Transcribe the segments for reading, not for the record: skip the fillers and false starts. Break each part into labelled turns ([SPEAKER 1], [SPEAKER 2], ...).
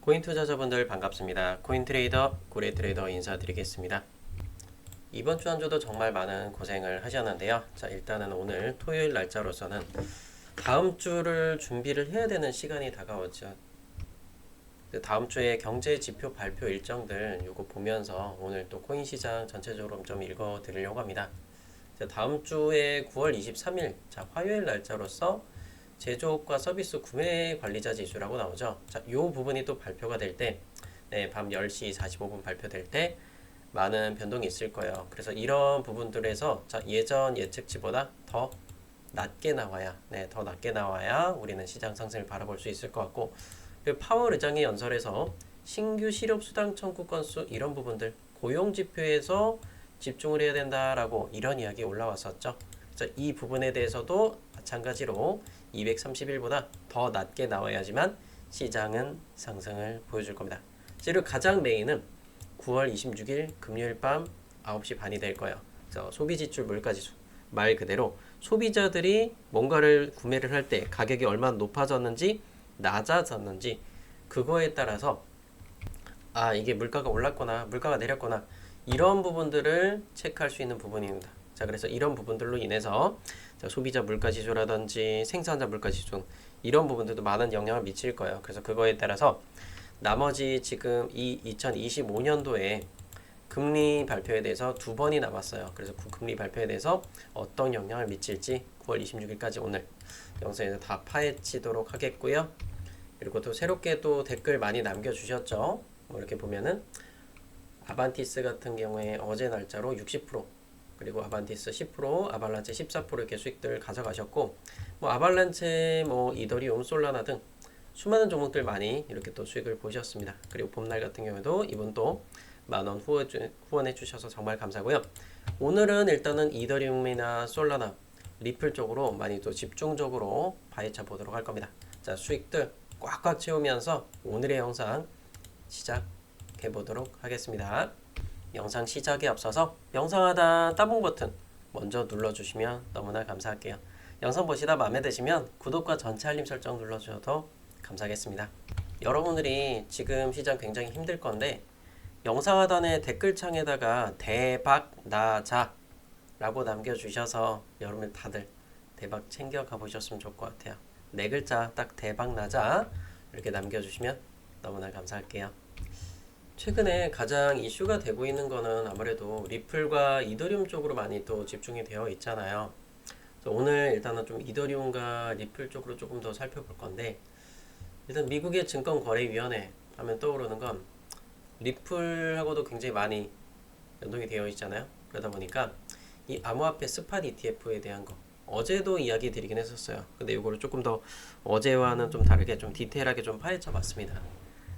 [SPEAKER 1] 코인 투자자분들 반갑습니다. 코인 트레이더 고래 트레이더 인사드리겠습니다. 이번 주 한 주도 정말 많은 고생을 하셨는데요. 자, 일단은 오늘 토요일 날짜로서는 다음 주를 준비를 해야 되는 시간이 다가왔죠. 다음 주에 경제 지표 발표 일정들 요거 보면서 오늘 또 코인 시장 전체적으로 좀 읽어 드리려고 합니다. 자, 다음 주에 9월 23일 자, 화요일 날짜로서 제조업과 서비스 구매 관리자 지수라고 나오죠. 자, 요 부분이 또 발표가 될 때, 네, 밤 10시 45분 발표될 때 많은 변동이 있을 거예요. 그래서 이런 부분들에서 자, 예전 예측치보다 더 낮게 나와야, 네, 더 낮게 나와야 우리는 시장 상승을 바라볼 수 있을 것 같고, 그리고 파월 의장의 연설에서 신규 실업 수당 청구 건수 이런 부분들 고용 지표에서 집중을 해야 된다라고 이런 이야기 올라왔었죠. 그래서 이 부분에 대해서도 마찬가지로 230일보다 더 낮게 나와야지만 시장은 상승을 보여줄 겁니다. 그리고 가장 메인은 9월 26일 금요일 밤 9시 반이 될 거예요. 그래서 소비지출 물가지수 말 그대로 소비자들이 뭔가를 구매를 할 때 가격이 얼마나 높아졌는지 낮아졌는지 그거에 따라서 아 이게 물가가 올랐거나 물가가 내렸거나 이런 부분들을 체크할 수 있는 부분입니다. 자, 그래서 이런 부분들로 인해서 자, 소비자 물가지수라든지 생산자 물가지수 이런 부분들도 많은 영향을 미칠 거예요. 그래서 그거에 따라서 나머지 지금 이 2025년도에 금리 발표에 대해서 두 번이 남았어요. 그래서 그 금리 발표에 대해서 어떤 영향을 미칠지 9월 26일까지 오늘 영상에서 다 파헤치도록 하겠고요. 그리고 또 새롭게 또 댓글 많이 남겨주셨죠. 뭐 이렇게 보면은 아반티스 같은 경우에 어제 날짜로 60%, 그리고 아반티스 10%, 아발란체 14% 이렇게 수익들 가져가셨고, 뭐 아발란체, 뭐 이더리움, 솔라나 등 수많은 종목들 많이 이렇게 또 수익을 보셨습니다. 그리고 봄날 같은 경우에도 이분 또 만원 후원해 주셔서 정말 감사고요. 오늘은 일단은 이더리움이나 솔라나, 리플 쪽으로 많이 또 집중적으로 파헤쳐 보도록 할 겁니다. 자, 수익들 꽉꽉 채우면서 오늘의 영상 시작해 보도록 하겠습니다. 영상 시작에 앞서서 영상 하단 따봉 버튼 먼저 눌러주시면 너무나 감사할게요. 영상 보시다 마음에 드시면 구독과 전체 알림 설정 눌러주셔도 감사하겠습니다. 여러분들이 지금 시장 굉장히 힘들 건데 영상 하단에 댓글창에다가 대박 나자 라고 남겨주셔서 여러분 다들 대박 챙겨 가보셨으면 좋을 것 같아요. 네 글자 딱 대박 나자 이렇게 남겨주시면 너무나 감사할게요. 최근에 가장 이슈가 되고 있는 거는 아무래도 리플과 이더리움 쪽으로 많이 또 집중이 되어 있잖아요. 그래서 오늘 일단은 좀 이더리움과 리플 쪽으로 조금 더 살펴볼 건데, 일단 미국의 증권거래위원회 하면 떠오르는 건 리플하고도 굉장히 많이 연동이 되어 있잖아요. 그러다 보니까 이 암호화폐 스팟 ETF에 대한 거 어제도 이야기 드리긴 했었어요. 근데 이거를 조금 더 어제와는 좀 다르게 좀 디테일하게 좀 파헤쳐 봤습니다.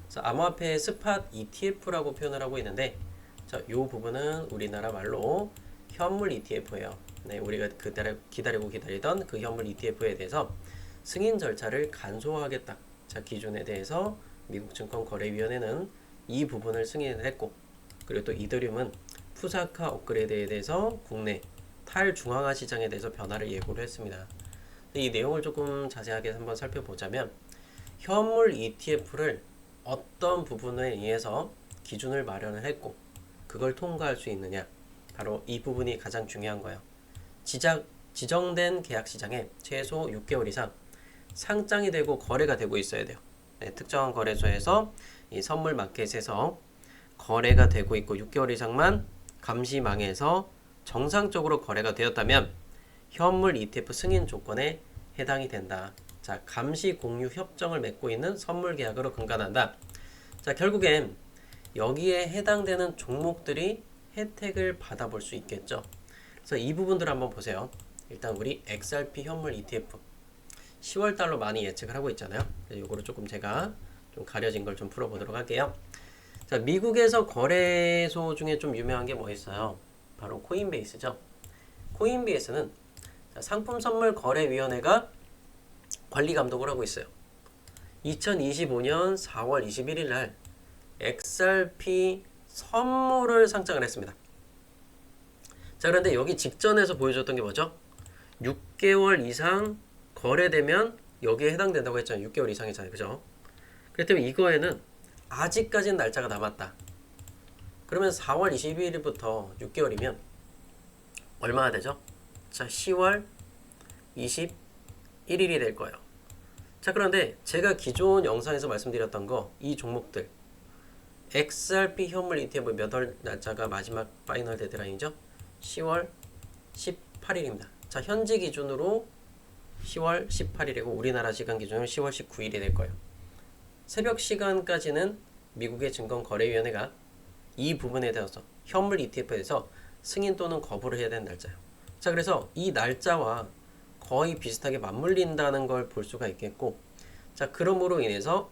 [SPEAKER 1] 그래서 암호화폐 스팟 ETF라고 표현을 하고 있는데, 자, 요 부분은 우리나라 말로 현물 ETF예요. 네, 우리가 기다리고 기다리던 그 현물 ETF에 대해서 승인 절차를 간소화하겠다. 자, 기준에 대해서 미국 증권거래위원회는 이 부분을 승인을 했고, 그리고 또 이더리움은 푸사카 업그레이드에 대해서 국내 탈중앙화 시장에 대해서 변화를 예고를 했습니다. 이 내용을 조금 자세하게 한번 살펴보자면, 현물 ETF를 어떤 부분에 의해서 기준을 마련을 했고 그걸 통과할 수 있느냐, 바로 이 부분이 가장 중요한 거예요. 지정된 계약시장에 최소 6개월 이상 상장이 되고 거래가 되고 있어야 돼요. 네, 특정한 거래소에서 이 선물 마켓에서 거래가 되고 있고 6개월 이상만 감시망에서 정상적으로 거래가 되었다면 현물 ETF 승인 조건에 해당이 된다. 자, 감시 공유 협정을 맺고 있는 선물 계약으로 근간한다. 자, 결국엔 여기에 해당되는 종목들이 혜택을 받아볼 수 있겠죠. 그래서 이 부분들 한번 보세요. 일단 우리 XRP 현물 ETF 10월 달로 많이 예측을 하고 있잖아요. 이거를 조금 제가 좀 가려진 걸 좀 풀어보도록 할게요. 자, 미국에서 거래소 중에 좀 유명한 게 뭐 있어요? 바로 코인베이스죠. 코인베이스는 상품 선물 거래위원회가 관리 감독을 하고 있어요. 2025년 4월 21일 날 XRP 선물을 상장을 했습니다. 자, 그런데 여기 직전에서 보여줬던 게 뭐죠? 6개월 이상 거래되면 여기에 해당된다고 했잖아요. 6개월 이상이잖아요. 그죠? 그렇기 때문에 이거에는 아직까지는 날짜가 남았다. 그러면 4월 22일부터 6개월이면 얼마나 되죠? 자, 10월 21일이 될 거예요. 자, 그런데 제가 기존 영상에서 말씀드렸던 거, 이 종목들 XRP 현물 ETF 몇 월 날짜가 마지막 파이널 데드라인이죠? 10월 18일입니다. 자, 현지 기준으로 10월 18일이고 우리나라 시간 기준으로 10월 19일이 될 거예요. 새벽 시간까지는 미국의 증권거래위원회가 이 부분에 대해서 현물 ETF에 대해서 승인 또는 거부를 해야 되는 날짜예요. 자, 그래서 이 날짜와 거의 비슷하게 맞물린다는 걸 볼 수가 있겠고, 자, 그러므로 인해서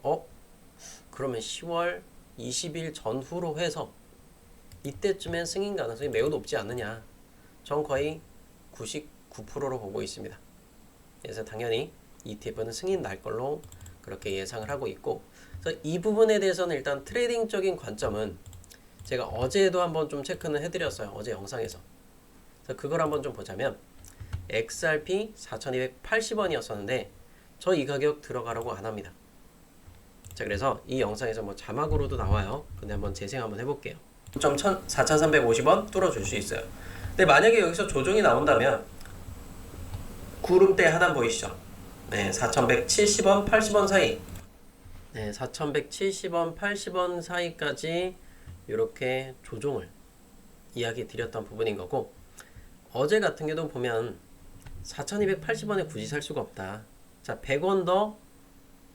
[SPEAKER 1] 그러면 10월 20일 전후로 해서 이때쯤엔 승인 가능성이 매우 높지 않느냐. 전 거의 99%로 보고 있습니다. 그래서 당연히 ETF는 승인 날 걸로 그렇게 예상을 하고 있고, 그래서 이 부분에 대해서는 일단 트레이딩적인 관점은 제가 어제도 한번 좀 체크는 해드렸어요. 어제 영상에서. 그래서 그걸 한번 좀 보자면 XRP 4,280원이었었는데 저 이 가격 들어가라고 안 합니다. 자, 그래서 이 영상에서 뭐 자막으로도 나와요. 근데 한번 재생 한번 해볼게요. 4,350원 뚫어줄 수 있어요. 근데 만약에 여기서 조정이 나온다면 구름대 하단 보이시죠? 네, 4,170원, 80원 사이. 네, 4,170원, 80원 사이까지 이렇게 조정을 이야기 드렸던 부분인 거고, 어제 같은 경우도 보면 4,280원에 굳이 살 수가 없다. 자, 100원 더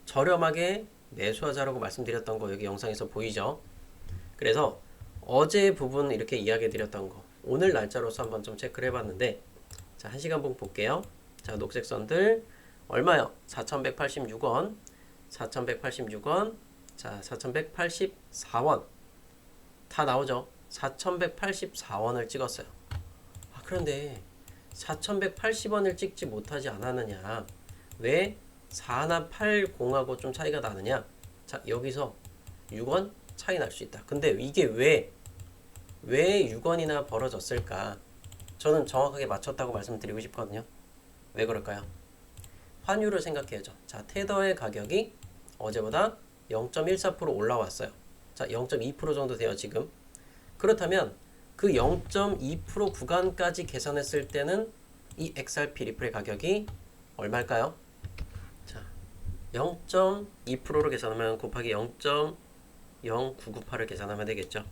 [SPEAKER 1] 저렴하게 매수하자라고 말씀드렸던 거 여기 영상에서 보이죠? 그래서 어제 부분 이렇게 이야기 드렸던 거 오늘 날짜로서 한번 좀 체크를 해봤는데, 자, 1시간봉 볼게요. 자, 녹색 선들 얼마요? 4,186원, 4,186원, 자, 4,184원 다 나오죠? 4,184원을 찍었어요. 그런데 4,180원을 찍지 못하지 않았느냐? 왜 4180하고 좀 차이가 나느냐? 자, 여기서 6원 차이 날 수 있다. 근데 이게 왜 6원이나 벌어졌을까? 저는 정확하게 맞췄다고 말씀드리고 싶거든요. 왜 그럴까요? 환율을 생각해야죠. 자, 테더의 가격이 어제보다 0.14% 올라왔어요. 자, 0.2% 정도 돼요, 지금. 그렇다면 그 0.2% 구간까지 계산했을 때는 이 XRP 리플의 가격이 얼마일까요? 자, 0.2%로 계산하면 곱하기 0.0998을 계산하면 되겠죠.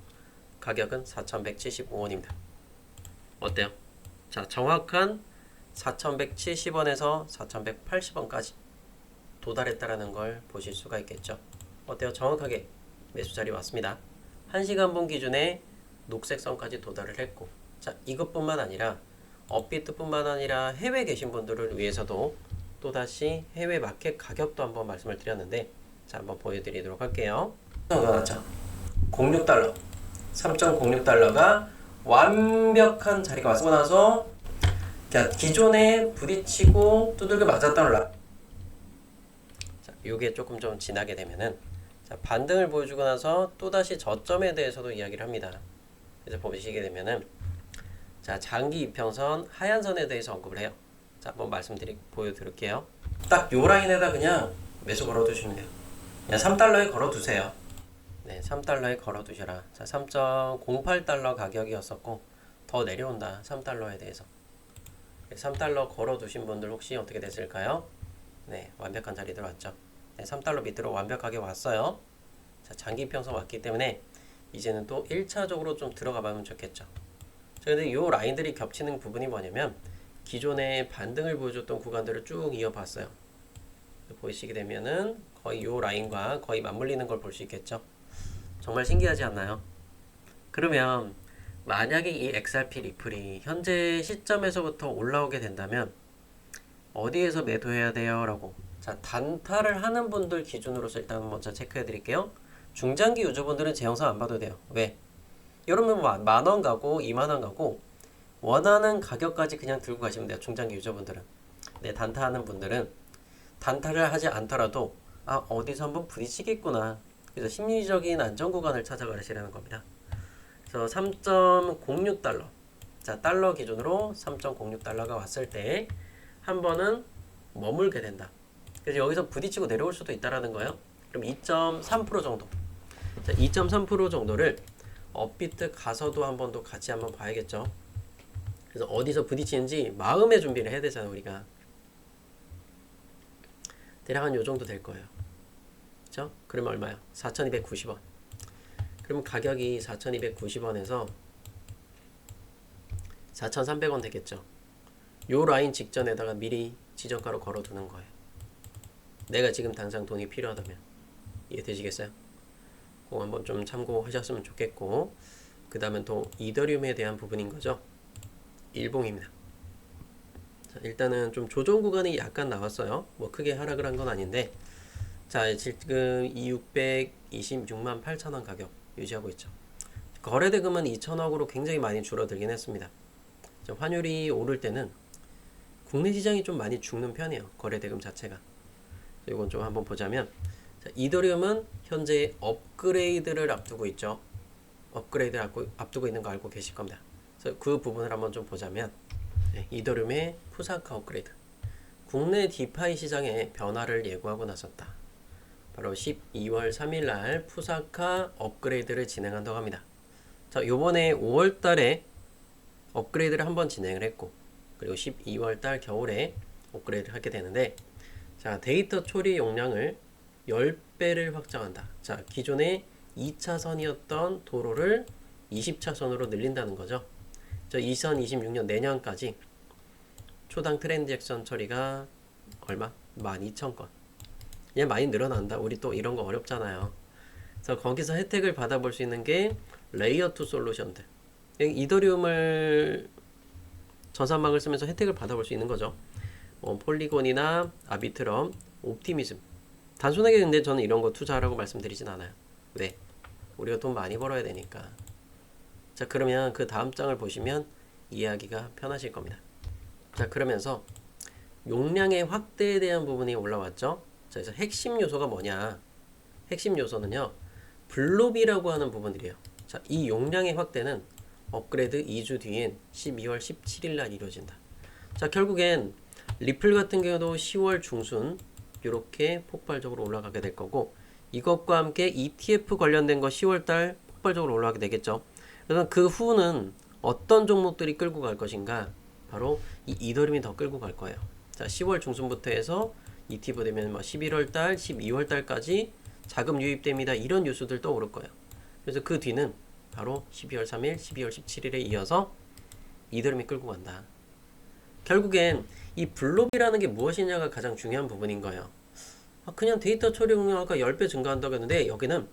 [SPEAKER 1] 가격은 4,175원입니다. 어때요? 자, 정확한 4,170원에서 4,180원까지 도달했다라는 걸 보실 수가 있겠죠. 어때요? 정확하게 매수 자리 왔습니다. 1시간봉 기준에 녹색 선까지 도달을 했고, 자, 이것뿐만 아니라 업비트뿐만 아니라 해외에 계신 분들을 위해서도 또다시 해외 마켓 가격도 한번 말씀을 드렸는데, 자, 한번 보여드리도록 할게요. 06달러 3.06달러가 완벽한 자리가 왔고 나서, 자, 기존에 부딪히고 두들겨 맞았던 라. 자, 요게 조금 좀 지나게 되면은, 자, 반등을 보여주고 나서 또다시 저점에 대해서도 이야기를 합니다. 그래서 보시게 되면은, 자, 장기 이평선 하얀 선에 대해서 언급을 해요. 자, 한번 보여드릴게요. 딱 요 라인에다 그냥 매수 걸어두시면 돼요. 그냥 3달러에 걸어두세요. 네, 3달러에 걸어두셔라. 자, 3.08달러 가격이었었고 더 내려온다. 3달러에 대해서. 3달러 걸어두신 분들 혹시 어떻게 됐을까요? 네, 완벽한 자리 들어왔죠. 네, 3달러 밑으로 완벽하게 왔어요. 자, 장기 이평선 왔기 때문에 이제는 또 1차적으로 좀 들어가 보면 좋겠죠. 근데 이 라인들이 겹치는 부분이 뭐냐면, 기존에 반등을 보여줬던 구간들을 쭉 이어봤어요. 보시게 되면은 거의 이 라인과 거의 맞물리는 걸 볼 수 있겠죠. 정말 신기하지 않나요? 그러면 만약에 이 XRP 리플이 현재 시점에서부터 올라오게 된다면 어디에서 매도해야 돼요? 라고. 자, 단타를 하는 분들 기준으로서 일단 먼저 체크해 드릴게요. 중장기 유저분들은 제 영상 안 봐도 돼요. 왜? 여러분 만원 가고 2만원 가고 원하는 가격까지 그냥 들고 가시면 돼요. 중장기 유저분들은. 네, 단타 하는 분들은 단타를 하지 않더라도 어디서 한번 부딪히겠구나. 그래서 심리적인 안전 구간을 찾아가시라는 겁니다. 그래서 3.06달러. 자, 달러 기준으로 3.06달러가 왔을 때 한 번은 머물게 된다. 그래서 여기서 부딪히고 내려올 수도 있다라는 거예요. 그럼 2.3% 정도. 자, 2.3% 정도를 업비트 가서도 한 번 더 같이 한번 봐야겠죠. 그래서 어디서 부딪히는지 마음의 준비를 해야 되잖아요, 우리가. 대략 한 요 정도 될 거예요. 그렇죠? 그러면 얼마야? 4,290원. 그러면 가격이 4,290원에서 4,300원 되겠죠. 요 라인 직전에다가 미리 지정가로 걸어두는 거예요. 내가 지금 당장 돈이 필요하다면. 이해되시겠어요? 그거 한번 좀 참고하셨으면 좋겠고, 그 다음은 또 이더리움에 대한 부분인 거죠. 일봉입니다. 자, 일단은 좀 조정 구간이 약간 나왔어요. 뭐 크게 하락을 한 건 아닌데, 자, 지금 626만 8천원 가격 유지하고 있죠. 거래대금은 2천억으로 굉장히 많이 줄어들긴 했습니다. 자, 환율이 오를 때는 국내 시장이 좀 많이 죽는 편이에요. 거래대금 자체가. 이건 좀 한번 보자면, 자, 이더리움은 현재 업그레이드를 앞두고 있죠. 업그레이드를 앞두고 있는 거 알고 계실 겁니다. 그래서 그 부분을 한번 좀 보자면, 네, 이더리움의 푸사카 업그레이드. 국내 디파이 시장에 변화를 예고하고 나섰다. 바로 12월 3일 날 푸사카 업그레이드를 진행한다고 합니다. 자, 요번에 5월 달에 업그레이드를 한번 진행을 했고, 그리고 12월 달 겨울에 업그레이드를 하게 되는데, 자, 데이터 처리 용량을 10배를 확장한다. 자, 기존에 2차선이었던 도로를 20차선으로 늘린다는 거죠. 저 2026년 내년까지 초당 트랜잭션 처리가 얼마? 12,000건. 얘 많이 늘어난다. 우리 또 이런 거 어렵잖아요. 그래서 거기서 혜택을 받아볼 수 있는 게 레이어 2 솔루션들. 이더리움을 전산망을 쓰면서 혜택을 받아볼 수 있는 거죠. 폴리곤이나 아비트럼, 옵티미즘. 단순하게 근데 저는 이런 거 투자하라고 말씀드리진 않아요. 왜? 우리가 돈 많이 벌어야 되니까. 자, 그러면 그 다음 장을 보시면 이해하기가 편하실 겁니다. 자, 그러면서 용량의 확대에 대한 부분이 올라왔죠. 자, 그래서 핵심 요소가 뭐냐? 핵심 요소는요, 블롭이라고 하는 부분들이에요. 자, 이 용량의 확대는 업그레이드 2주 뒤인 12월 17일 날 이루어진다. 자, 결국엔 리플 같은 경우도 10월 중순 이렇게 폭발적으로 올라가게 될 거고, 이것과 함께 ETF 관련된 거 10월 달 폭발적으로 올라가게 되겠죠. 그래서 그 후는 어떤 종목들이 끌고 갈 것인가? 바로 이 이더리움이 더 끌고 갈 거예요. 자, 10월 중순부터 해서 ETF 되면 11월 달, 12월 달까지 자금 유입됩니다. 이런 뉴스들 떠오를 거예요. 그래서 그 뒤는 바로 12월 3일, 12월 17일에 이어서 이더리움이 끌고 간다. 결국엔 이 블록이라는 게 무엇이냐가 가장 중요한 부분인 거예요. 그냥 데이터 처리 용량가 10배 증가한다고 했는데, 여기는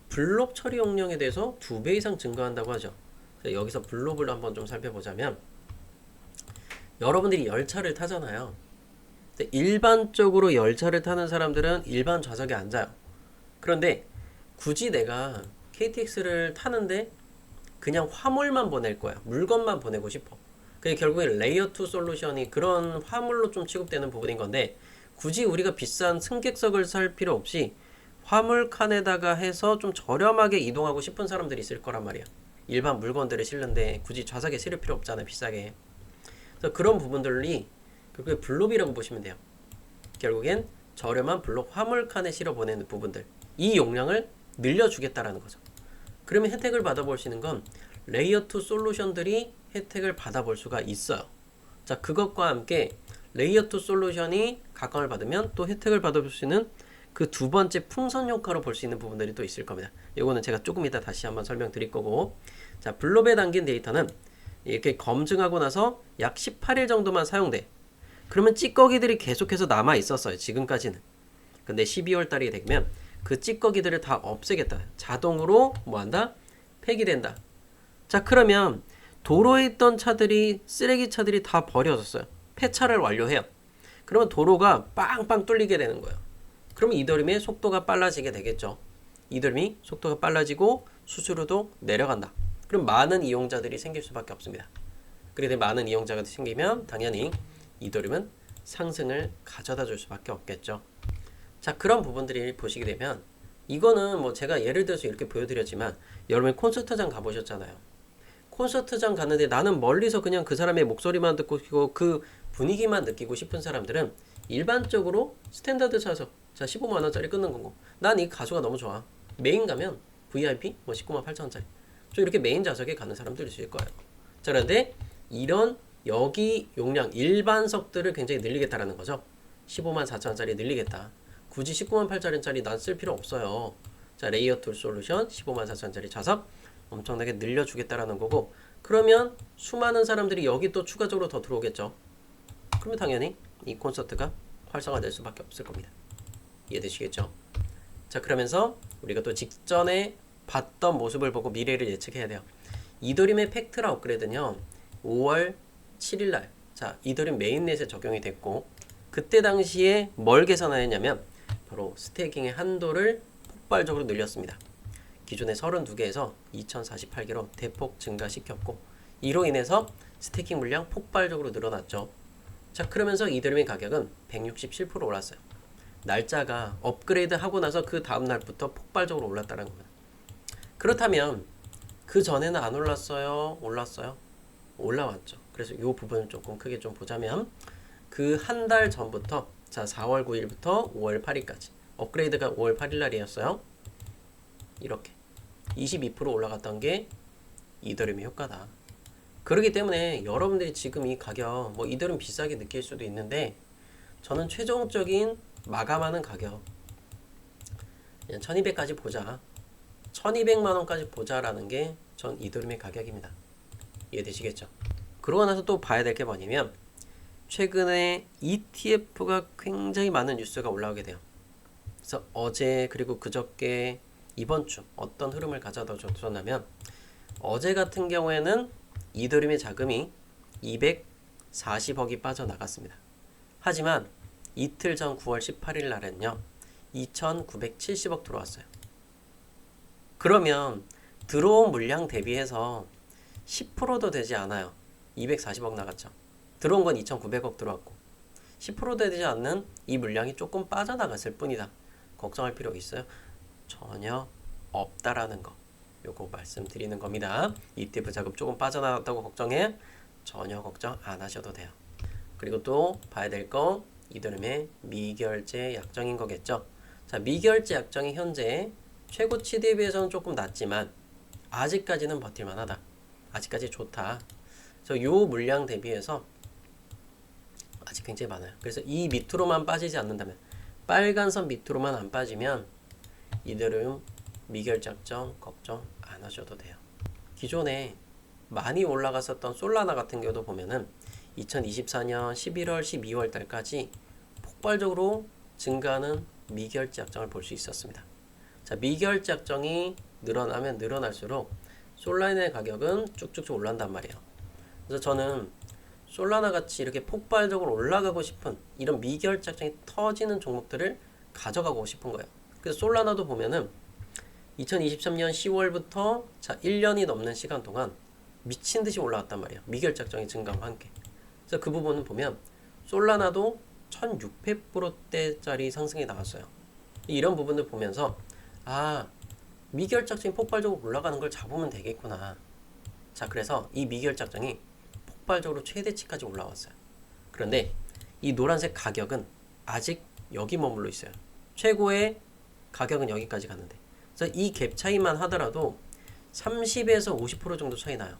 [SPEAKER 1] 블록 처리 용량에 대해서 2배 이상 증가한다고 하죠. 여기서 블록을 한번 좀 살펴보자면, 여러분들이 열차를 타잖아요. 일반적으로 열차를 타는 사람들은 일반 좌석에 앉아요. 그런데 굳이 내가 KTX를 타는데 그냥 화물만 보낼 거야. 물건만 보내고 싶어. 그게 결국에 레이어 2 솔루션이 그런 화물로 좀 취급되는 부분인 건데, 굳이 우리가 비싼 승객석을 살 필요 없이 화물 칸에다가 해서 좀 저렴하게 이동하고 싶은 사람들이 있을 거란 말이야. 일반 물건들을 실는데 굳이 좌석에 실을 필요 없잖아, 비싸게. 그래서 그런 부분들이 그게 블록이라고 보시면 돼요. 결국엔 저렴한 블록 화물 칸에 실어 보내는 부분들, 이 용량을 늘려주겠다라는 거죠. 그러면 혜택을 받아볼 수 있는 건 레이어 2 솔루션들이 혜택을 받아볼 수가 있어요. 자, 그것과 함께 레이어 2 솔루션이 각광을 받으면 또 혜택을 받아볼 수 있는 그 두 번째 풍선 효과로 볼 수 있는 부분들이 또 있을 겁니다. 이거는 제가 조금 이따 다시 한번 설명드릴 거고, 자, 블록에 담긴 데이터는 이렇게 검증하고 나서 약 18일 정도만 사용돼. 그러면 찌꺼기들이 계속해서 남아 있었어요, 지금까지는. 근데 12월 달이 되면 그 찌꺼기들을 다 없애겠다. 자동으로 뭐한다? 폐기된다. 자, 그러면 도로에 있던 차들이, 쓰레기 차들이 다 버려졌어요. 폐차를 완료해요. 그러면 도로가 빵빵 뚫리게 되는 거예요. 그러면 이더리움의 속도가 빨라지게 되겠죠. 이더리움이 속도가 빨라지고 수수료도 내려간다. 그럼 많은 이용자들이 생길 수밖에 없습니다. 그렇게 많은 이용자가 생기면 당연히 이더리움은 상승을 가져다 줄 수밖에 없겠죠. 자, 그런 부분들이 보시게 되면, 이거는 뭐 제가 예를 들어서 이렇게 보여드렸지만, 여러분이 콘서트장 가보셨잖아요. 콘서트장 갔는데 나는 멀리서 그냥 그 사람의 목소리만 듣고 싶고 그 분위기만 느끼고 싶은 사람들은 일반적으로 스탠다드 차석, 자, 15만원짜리 끊는 거고, 난 이 가수가 너무 좋아. 메인 가면 VIP 뭐 19만 8천원짜리. 좀 이렇게 메인 좌석에 가는 사람들이 있을 거예요. 자, 그런데 이런 여기 용량 일반석들을 굉장히 늘리겠다라는 거죠. 15만 4천원짜리 늘리겠다. 굳이 19만 8천원짜리 난 쓸 필요 없어요. 자, 레이어 툴 솔루션 15만 4천원짜리 좌석 엄청나게 늘려주겠다라는 거고, 그러면 수많은 사람들이 여기 또 추가적으로 더 들어오겠죠. 그러면 당연히 이 콘서트가 활성화될 수밖에 없을 겁니다. 이해되시겠죠? 자, 그러면서 우리가 또 직전에 봤던 모습을 보고 미래를 예측해야 돼요. 이더리움의 팩트라 업그레이드는요 5월 7일날 자 이더리움 메인넷에 적용이 됐고, 그때 당시에 뭘 개선하였냐면 바로 스테이킹의 한도를 폭발적으로 늘렸습니다. 기존의 32개에서 2048개로 대폭 증가시켰고, 이로 인해서 스테이킹 물량 폭발적으로 늘어났죠. 자, 그러면서 이더리움의 가격은 167% 올랐어요. 날짜가 업그레이드 하고 나서 그 다음 날부터 폭발적으로 올랐다는 겁니다. 그렇다면 그 전에는 안 올랐어요? 올랐어요? 올라왔죠. 그래서 이 부분을 조금 크게 좀 보자면, 그 한 달 전부터 자 4월 9일부터 5월 8일까지 업그레이드가 5월 8일 날이었어요. 이렇게 22% 올라갔던 게 이더리움의 효과다. 그렇기 때문에 여러분들이 지금 이 가격 뭐 이더리움 비싸게 느낄 수도 있는데, 저는 최종적인 마감하는 가격 1200까지 보자, 1200만원까지 보자라는 게 전 이더리움의 가격입니다. 이해되시겠죠? 그러고 나서 또 봐야 될 게 뭐냐면, 최근에 ETF가 굉장히 많은 뉴스가 올라오게 돼요. 그래서 어제 그리고 그저께 이번 주 어떤 흐름을 가져다 줬냐면, 어제 같은 경우에는 이더리움의 자금이 240억이 빠져나갔습니다. 하지만 이틀 전 9월 18일 날은요 2970억 들어왔어요. 그러면 들어온 물량 대비해서 10%도 되지 않아요. 240억 나갔죠. 들어온 건 2900억 들어왔고 10%도 되지 않는 이 물량이 조금 빠져나갔을 뿐이다. 걱정할 필요가 있어요? 전혀 없다라는 거, 요거 말씀드리는 겁니다. ETF 자금 조금 빠져나갔다고 걱정해? 전혀 걱정 안 하셔도 돼요. 그리고 또 봐야 될 거 이더리움의 미결제 약정인 거겠죠. 자, 미결제 약정이 현재 최고치 대비해서는 조금 낮지만 아직까지는 버틸만하다. 아직까지 좋다. 그래서 요 물량 대비해서 아직 굉장히 많아요. 그래서 이 밑으로만 빠지지 않는다면, 빨간 선 밑으로만 안 빠지면 이더리움 미결제 약정 걱정 안 하셔도 돼요. 기존에 많이 올라갔었던 솔라나 같은 경우도 보면은 2024년 11월, 12월 달까지 폭발적으로 증가하는 미결제 약정을 볼 수 있었습니다. 자, 미결제 약정이 늘어나면 늘어날수록 솔라나의 가격은 쭉쭉쭉 올라간단 말이에요. 그래서 저는 솔라나 같이 이렇게 폭발적으로 올라가고 싶은 이런 미결제 약정이 터지는 종목들을 가져가고 싶은 거예요. 그래서 솔라나도 보면은 2023년 10월부터 자 1년이 넘는 시간 동안 미친 듯이 올라왔단 말이에요. 미결제 약정의 증가와 함께. 그래서 그 부분은 보면 솔라나도 1600%대짜리 상승이 나왔어요. 이런 부분을 보면서 아, 미결제 약정이 폭발적으로 올라가는 걸 잡으면 되겠구나. 자, 그래서 이 미결제 약정이 폭발적으로 최대치까지 올라왔어요. 그런데 이 노란색 가격은 아직 여기 머물러 있어요. 최고의 가격은 여기까지 갔는데, 그래서 이 갭 차이만 하더라도 30에서 50% 정도 차이 나요.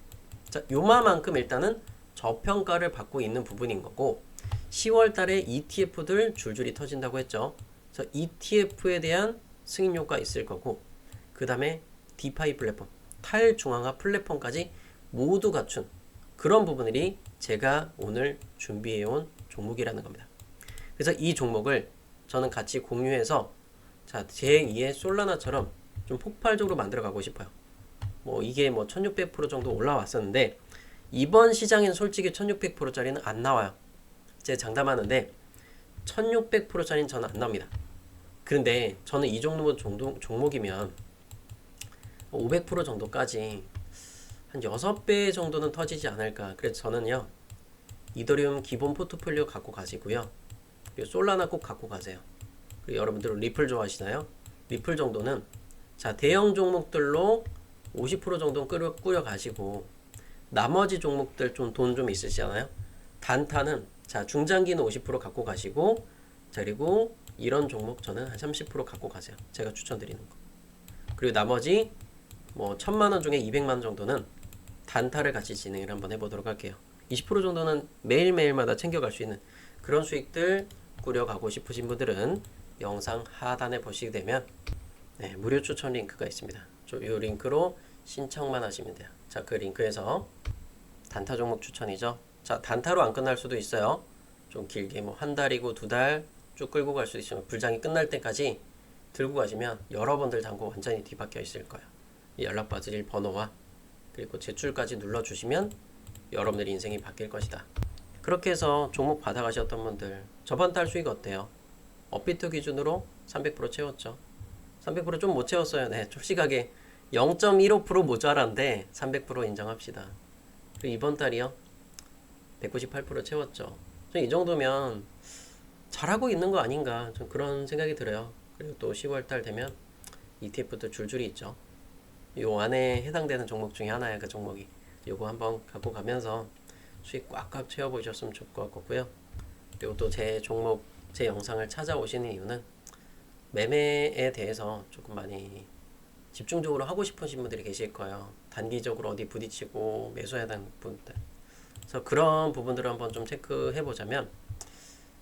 [SPEAKER 1] 자, 요만큼 일단은 저평가를 받고 있는 부분인 거고, 10월 달에 ETF들 줄줄이 터진다고 했죠. 그래서 ETF에 대한 승인효과 있을 거고, 그 다음에 디파이 플랫폼, 탈중앙화 플랫폼까지 모두 갖춘 그런 부분들이 제가 오늘 준비해온 종목이라는 겁니다. 그래서 이 종목을 저는 같이 공유해서 자, 제2의 솔라나처럼 좀 폭발적으로 만들어 가고 싶어요. 뭐 이게 뭐 1600% 정도 올라왔었는데, 이번 시장엔 솔직히 1600%짜리는 안 나와요. 제가 장담하는데 1600%짜리는 저는 안 나옵니다. 그런데 저는 이 종목이면 500% 정도까지 한 6배 정도는 터지지 않을까. 그래서 저는요 이더리움 기본 포트폴리오 갖고 가시고요, 그리고 솔라나 꼭 갖고 가세요. 그리고 여러분들은 리플 좋아하시나요? 리플 정도는 자 대형 종목들로 50% 정도는 꾸려 가시고, 나머지 종목들 좀 돈 좀 있으시잖아요. 단타는 자 중장기는 50% 갖고 가시고, 자 그리고 이런 종목 저는 한 30% 갖고 가세요. 제가 추천드리는 거. 그리고 나머지 뭐 1000만원 중에 200만원 정도는 단타를 같이 진행을 한번 해보도록 할게요. 20% 정도는 매일매일마다 챙겨갈 수 있는 그런 수익들 꾸려가고 싶으신 분들은 영상 하단에 보시게 되면 네, 무료 추천 링크가 있습니다. 이 링크로 신청만 하시면 돼요. 자, 그 링크에서 단타 종목 추천이죠. 자, 단타로 안 끝날 수도 있어요. 좀 길게 뭐 한 달이고 두 달 쭉 끌고 갈 수도 있지만 불장이 끝날 때까지 들고 가시면 여러분들 잔고 완전히 뒤바뀌어 있을 거예요. 연락 받으실 번호와 그리고 제출까지 눌러주시면 여러분들 인생이 바뀔 것이다. 그렇게 해서 종목 받아가셨던 분들 저번 달 수익 어때요? 업비트 기준으로 300% 채웠죠. 300% 좀 못 채웠어요. 네, 솔직하게 0.15% 모자란데 300% 인정합시다. 그리고 이번 달이요 198% 채웠죠. 이 정도면 잘하고 있는 거 아닌가 좀 그런 생각이 들어요. 그리고 또 10월달 되면 ETF도 줄줄이 있죠. 요 안에 해당되는 종목 중에 하나야 그 종목이. 요거 한번 갖고 가면서 수익 꽉꽉 채워보셨으면 좋을 것 같고요. 그리고 또 제 종목 제 영상을 찾아오시는 이유는 매매에 대해서 조금 많이 집중적으로 하고 싶으신 분들이 계실 거예요. 단기적으로 어디 부딪히고 매수해야 되는 분들. 그래서 그런 부분들을 한번 좀 체크해 보자면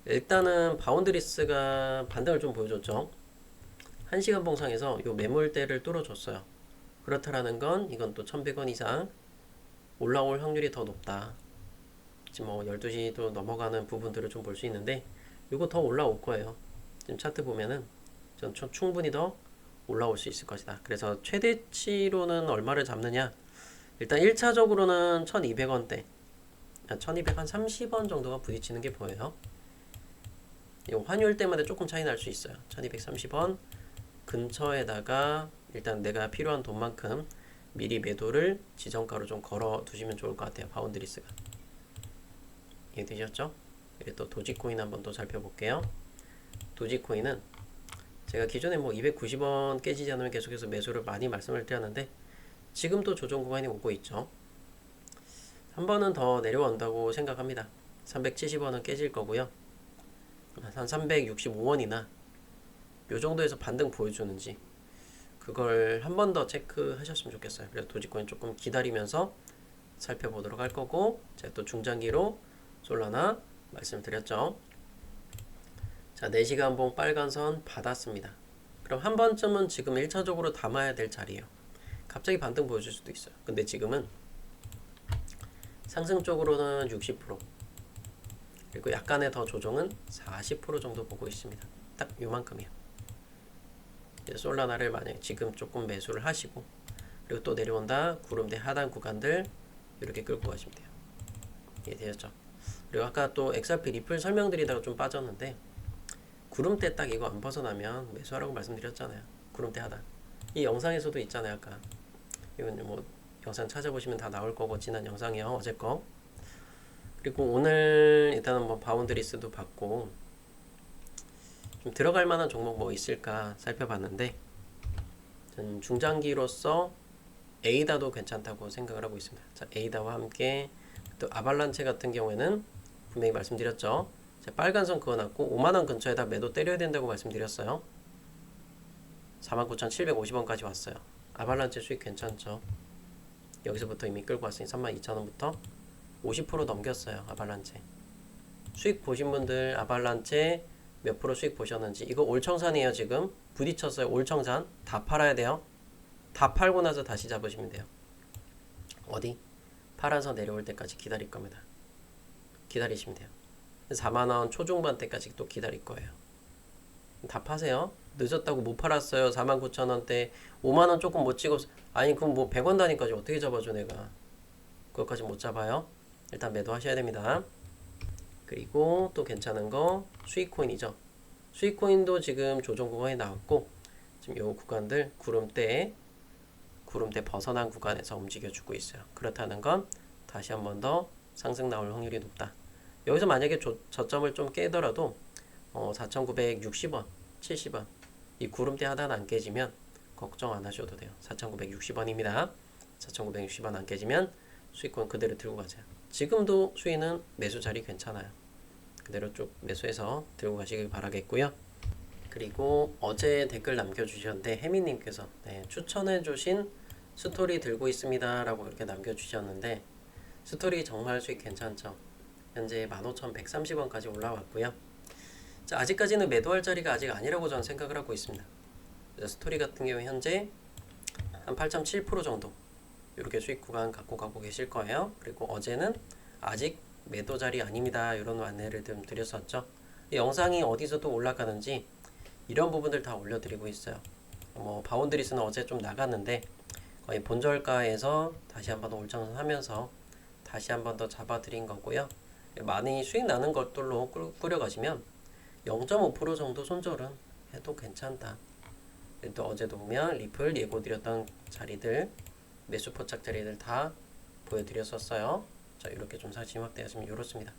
[SPEAKER 1] 일단은 바운드리스가 반등을 좀 보여줬죠. 1시간 봉상에서 요 매물대를 뚫어줬어요. 그렇다라는 건 이건 또 1100원 이상 올라올 확률이 더 높다. 지금 뭐 12시도 넘어가는 부분들을 좀 볼 수 있는데 이거 더 올라올 거예요. 지금 차트 보면은 전 충분히 더 올라올 수 있을 것이다. 그래서 최대치로는 얼마를 잡느냐? 일단 1차적으로는 1200원대 1230원 정도가 부딪히는 게 보여요. 이 환율 때문에 조금 차이 날 수 있어요. 1230원 근처에다가 일단 내가 필요한 돈만큼 미리 매도를 지정가로 좀 걸어 두시면 좋을 것 같아요. 바운드리스가 이해되셨죠? 그리고 또 도지코인 한번 또 살펴볼게요. 도지코인은 제가 기존에 뭐 290원 깨지지 않으면 계속해서 매수를 많이 말씀을 드렸는데 지금도 조정 구간이 오고 있죠. 한 번은 더 내려온다고 생각합니다. 370원은 깨질 거고요. 한 365원이나 요 정도에서 반등 보여주는지 그걸 한 번 더 체크하셨으면 좋겠어요. 그래서 도지코인 조금 기다리면서 살펴보도록 할 거고 제가 또 중장기로 솔라나 말씀드렸죠. 자, 4시간 봉 빨간선 받았습니다. 그럼 한 번쯤은 지금 1차적으로 담아야 될 자리예요. 갑자기 반등 보여줄 수도 있어요. 근데 지금은 상승 쪽으로는 60% 그리고 약간의 더 조정은 40% 정도 보고 있습니다. 딱 요만큼이요. 솔라나를 만약에 지금 조금 매수를 하시고 그리고 또 내려온다 구름대 하단 구간들 이렇게 끌고 가시면 돼요. 이해되셨죠? 그리고 아까 또 XRP 리플 설명드리다가 좀 빠졌는데 구름대 딱 이거 안 벗어나면 매수하라고 말씀드렸잖아요. 구름대 하단 이 영상에서도 있잖아요. 아까 이건 뭐 영상 찾아보시면 다 나올 거고 지난 영상이요 어제 거. 그리고 오늘 일단은 뭐 바운드리스도 받고 좀 들어갈 만한 종목 뭐 있을까 살펴봤는데 전 중장기로서 에이다도 괜찮다고 생각을 하고 있습니다. 자, 에이다와 함께 또 아발란체 같은 경우에는 분명히 말씀드렸죠. 자, 빨간선 그어놨고 5만원 근처에다 매도 때려야 된다고 말씀드렸어요. 49,750원까지 왔어요. 아발란체 수익 괜찮죠. 여기서부터 이미 끌고 왔으니 32,000원부터 50% 넘겼어요. 아발란체 수익 보신 분들 아발란체 몇 프로 수익 보셨는지. 이거 올청산이에요. 지금 부딪혔어요. 올청산 다 팔아야 돼요. 다 팔고 나서 다시 잡으시면 돼요. 어디? 팔아서 내려올 때까지 기다릴 겁니다. 기다리시면 돼요. 4만원 초중반 때까지 또 기다릴 거예요. 다 파세요. 늦었다고 못 팔았어요. 49,000원대 5만원 조금 못 찍었어. 아니 그럼 뭐 100원 단위까지 어떻게 잡아줘 내가. 그것까지 못 잡아요. 일단 매도하셔야 됩니다. 그리고 또 괜찮은 거 수익코인이죠. 수익코인도 지금 조정 구간이 나왔고 지금 요 구간들 구름대 벗어난 구간에서 움직여주고 있어요. 그렇다는 건 다시 한 번 더 상승 나올 확률이 높다. 여기서 만약에 저점을 좀 깨더라도 4,960원, 70원 이 구름대 하단 안 깨지면 걱정 안 하셔도 돼요. 4,960원입니다. 4,960원 안 깨지면 수익권 그대로 들고 가세요. 지금도 수익은 매수 자리 괜찮아요. 그대로 쭉 매수해서 들고 가시길 바라겠고요. 그리고 어제 댓글 남겨주셨는데 혜미님께서 네, 추천해주신 스토리 들고 있습니다 라고 이렇게 남겨주셨는데 스토리 정말 수익 괜찮죠. 현재 15,130원까지 올라왔고요. 자, 아직까지는 매도할 자리가 아직 아니라고 저는 생각을 하고 있습니다. 스토리 같은 경우 현재 한 8.7% 정도 이렇게 수익 구간 갖고 가고 계실 거예요. 그리고 어제는 아직 매도 자리 아닙니다 이런 안내를 좀 드렸었죠. 영상이 어디서도 올라가는지 이런 부분들 다 올려드리고 있어요. 뭐 바운드리스는 어제 좀 나갔는데 거의 본절가에서 다시 한번 올정하면서 다시 한번 더 잡아드린 거고요. 많이 수익 나는 것들로 꾸려가시면 0.5% 정도 손절은 해도 괜찮다. 또 어제도 보면 리플 예고드렸던 자리들 매수 포착 자리들 다 보여드렸었어요. 자, 이렇게 좀 사진 확대하시면 이렇습니다.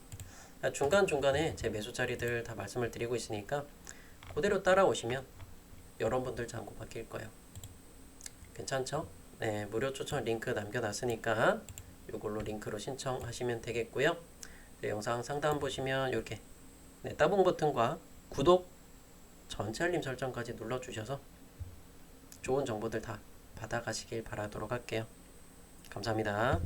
[SPEAKER 1] 중간중간에 제 매수 자리들 다 말씀을 드리고 있으니까 그대로 따라오시면 여러분들 잔고 바뀔 거예요. 괜찮죠? 네, 무료 추천 링크 남겨놨으니까 이걸로 링크로 신청하시면 되겠고요. 네, 영상 상단 보시면 이렇게 네, 따봉 버튼과 구독, 전체 알림 설정까지 눌러주셔서 좋은 정보들 다 받아가시길 바라도록 할게요. 감사합니다.